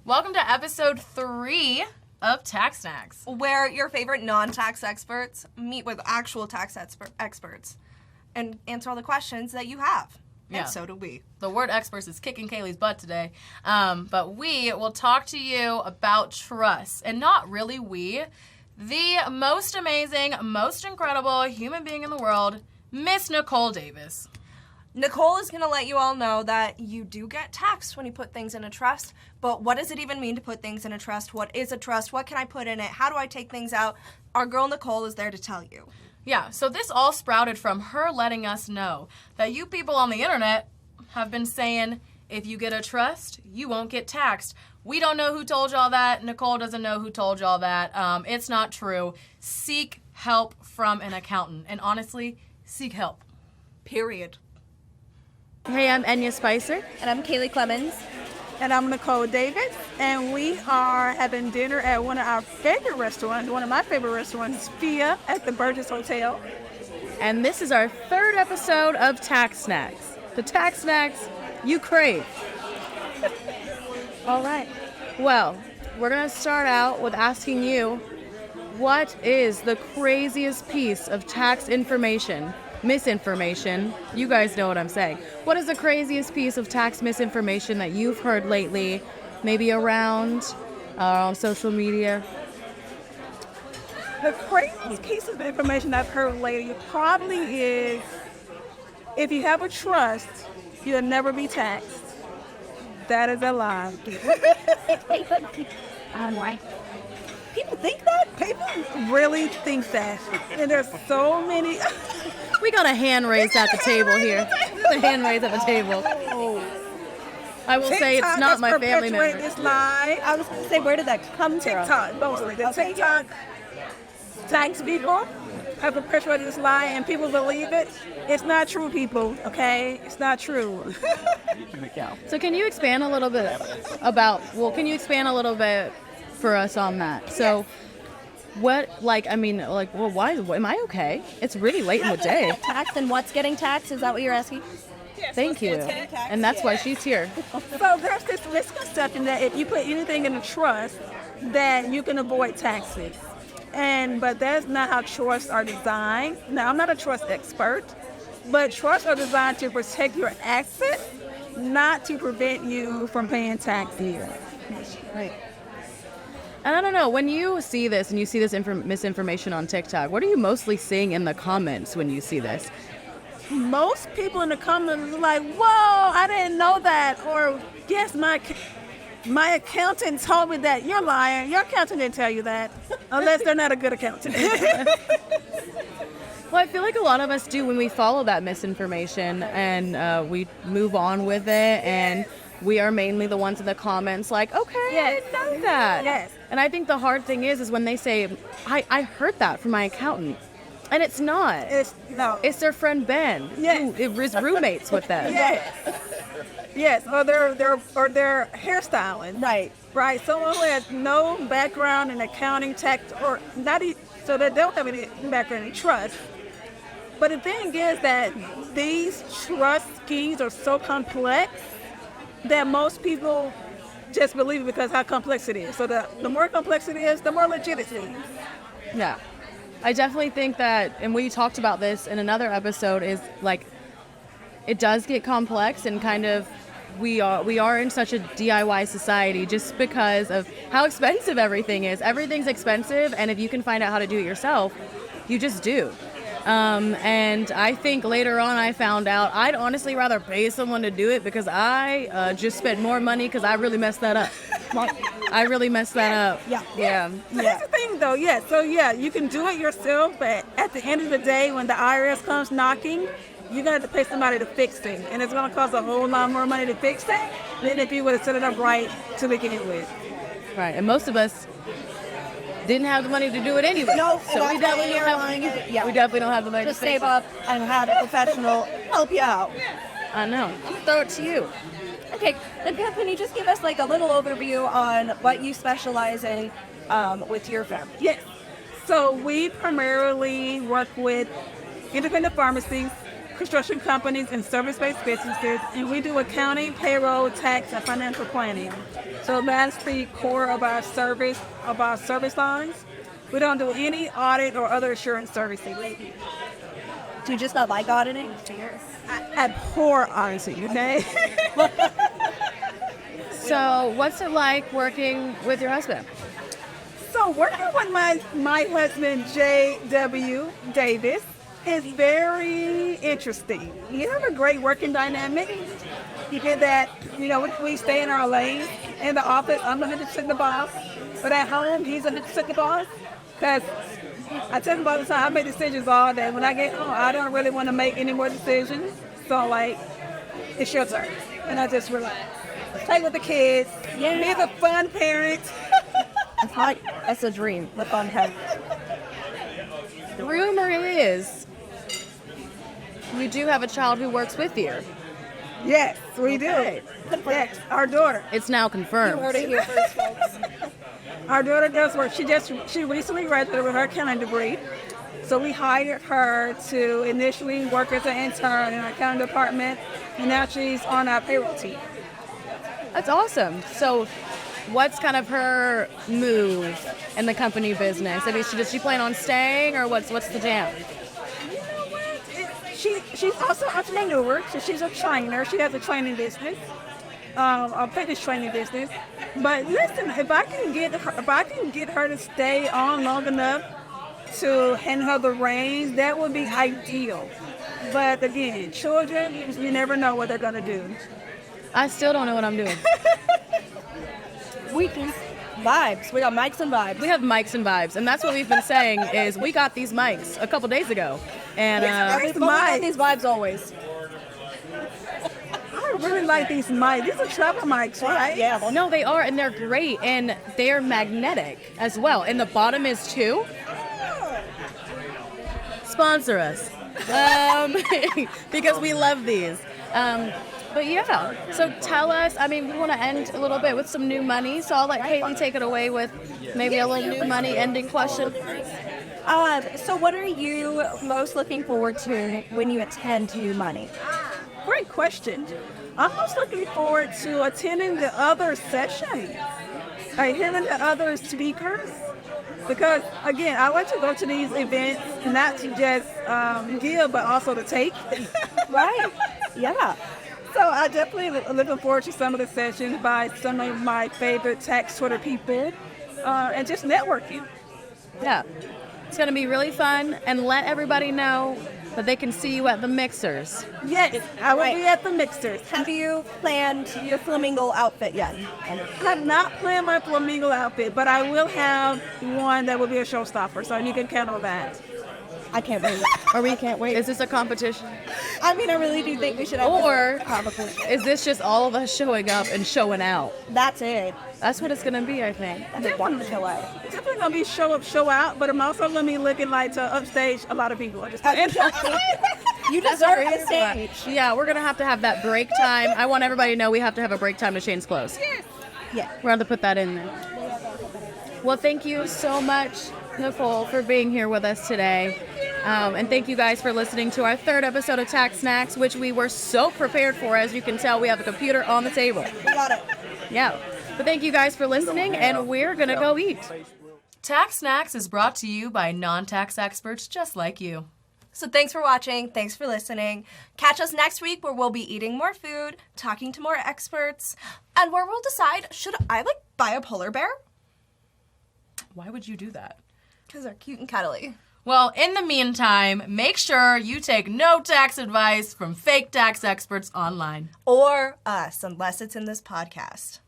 Welcome to episode 3 of TaxSnax, where your favorite non-tax experts meet with actual tax experts and answer all the questions that you have. Yeah. And so do we. The word experts is kicking Kaylee's butt today. But we will talk to you about trust. And not really we. The most amazing, most incredible human being in the world, Miss Nicole Davis. Nicole is going to let you all know that you do get taxed when you put things in a trust, but what does it even mean to put things in a trust? What is a trust? What can I put in it? How do I take things out? Our girl Nicole is there to tell you. Yeah, so this all sprouted from her letting us know that you people on the internet have been saying, if you get a trust, you won't get taxed. We don't know who told y'all that. Nicole doesn't know who told y'all that. It's not true. Seek help from an accountant. And honestly, seek help. Period. Hey, I'm Enya Spicer. And I'm Kaylee Clemens. And I'm Nicole Davis. And we are having dinner at one of our favorite restaurants, one of my favorite restaurants, Fia at the Burgess Hotel. And this is our 3rd episode of TaxSnax. The TaxSnax you crave. All right. Well, we're going to start out with asking you, what is the craziest piece of tax information? Misinformation. You guys know what I'm saying. What is the craziest piece of tax misinformation that you've heard lately, maybe around on social media? The craziest piece of information I've heard lately probably is, if you have a trust, you'll never be taxed. That is a lie. Why? People think that? People really think that. And there's so many... We got a hand raised at the table here. The hand raised at the table. I will say it's not my family member. This lie. I was going to say, where did that come from? TikTok, mostly. The TikTok tax people have perpetuated this lie, and people believe it. It's not true, people, okay? It's not true. So can you expand a little bit for us on that? So what, why, am I okay? It's really late in the day. Taxed and what's getting taxed? Is that what you're asking? Thank you. And that's why she's here. So there's this misconception that if you put anything in a trust, that you can avoid taxes. But that's not how trusts are designed. Now, I'm not a trust expert, but trusts are designed to protect your assets, not to prevent you from paying taxes. Right. And I don't know, when you see this and you see this misinformation on TikTok, what are you mostly seeing in the comments when you see this? Most people in the comments are like, whoa, I didn't know that. Or, yes, my accountant told me that. You're lying. Your accountant didn't tell you that, unless they're not a good accountant. Well, I feel like a lot of us do when we follow that misinformation and we move on with it, and we are mainly the ones in the comments like, okay, yes, I didn't know that. Yes. And I think the hard thing is when they say, I heard that from my accountant. And it's not. It's their friend Ben, who is roommates with them. Yes, or they're hairstyling. Right. Someone who has no background in accounting, tax, or not, so they don't have any background in trust. But the thing is that these trust schemes are so complex that most people just believe it because how complex it is. So the more complex it is, the more legit it is. Yeah. I definitely think that, and we talked about this in another episode, is like it does get complex, and kind of we are in such a DIY society just because of how expensive everything is. Everything's expensive, and if you can find out how to do it yourself, you just do. And I think later on I found out I'd honestly rather pay someone to do it because I just spent more money because I really messed that up. I really messed that up. Yeah. So that's the thing, though. So you can do it yourself, but at the end of the day, when the IRS comes knocking, you're going to have to pay somebody to fix it. And it's going to cost a whole lot more money to fix it than if you would have set it up right to begin with. Right. And most of us didn't have the money to do it anyway. No, so we definitely don't have the money Just to fix save up and have a professional help you out. I know. Throw it to you. Okay, then can you just give us like a little overview on what you specialize in with your firm? Yes. So we primarily work with independent pharmacies, construction companies and service-based businesses, and we do accounting, payroll, tax, and financial planning. So that's the core of our service lines. We don't do any audit or other assurance services. Do you just not like auditing? I abhor auditing, okay? So, what's it like working with your husband? So working with my husband, J.W. Davis, is very interesting. You have a great working dynamic. You get that, we stay in our lane. In the office, I'm 100% the boss. But at home, he's 100% the boss. Because I tell him all the time, I make decisions all day. When I get home, I don't really want to make any more decisions. So, it's your turn. And I just relax. Play with the kids. Yeah. Be the fun parent. That's a dream. The fun head. The rumor is you do have a child who works with you. Yes, we do. Yes, our daughter. It's now confirmed. You heard it here first, folks. Our daughter does work. She recently graduated with her accounting degree. So we hired her to initially work as an intern in our accounting department, and now she's on our payroll team. That's awesome. So what's kind of her move in the company business? I mean, does she plan on staying, or what's the jam? You know what? She's also an entrepreneur, so she's a trainer. She has a training business, a fitness training business. But listen, if I can get her to stay on long enough to hand her the reins, that would be ideal. But again, children, you never know what they're gonna do. I still don't know what I'm doing. We do vibes. We got mics and vibes. We have mics and vibes, and that's what we've been saying is we got these mics a couple days ago. And we got these vibes always. I really like these mics. These are travel mics, right? Yeah. well, no, they are, and they're great, and they're magnetic as well. And the bottom is too. Sponsor us. Because we love these. But yeah, so tell us, I mean, we want to end a little bit with some new money, so I'll let Caitlin take it away with maybe a little new money ending question. So what are you most looking forward to when you attend New Money? Great question. I'm most looking forward to attending the other sessions, hearing the other speakers, because again, I like to go to these events not to just give, but also to take. Right? Yeah. So I definitely looking forward to some of the sessions by some of my favorite tax Twitter people, and just networking. Yeah, it's going to be really fun, and let everybody know that they can see you at the mixers. Yes, I will be at the mixers. Have you planned your flamingo outfit yet? I have not planned my flamingo outfit, but I will have one that will be a showstopper, so you can count on that. I can't wait. Or we can't wait. Is this a competition? I mean, I really do think we should have Or a competition. is this just all of us showing up and showing out? That's it. That's what it's going to be, I think. That's a wonderful way. It's definitely going to be show up, show out, but I'm also going to be looking like to upstage a lot of people. I just You deserve the stage. Yeah, we're going to have that break time. I want everybody to know we have to have a break time to change clothes. Yes. Yeah. We're going to put that in there. Well, thank you so much, Nicole, for being here with us today. And thank you guys for listening to our third episode of TaxSnax, which we were so prepared for. As you can tell, we have a computer on the table. We got it. Yeah. But thank you guys for listening, and we're going to go eat. TaxSnax is brought to you by non-tax experts just like you. So thanks for watching. Thanks for listening. Catch us next week where we'll be eating more food, talking to more experts, and where we'll decide, should I buy a polar bear? Why would you do that? Because they're cute and cuddly. Well, in the meantime, make sure you take no tax advice from fake tax experts online. Or us, unless it's in this podcast.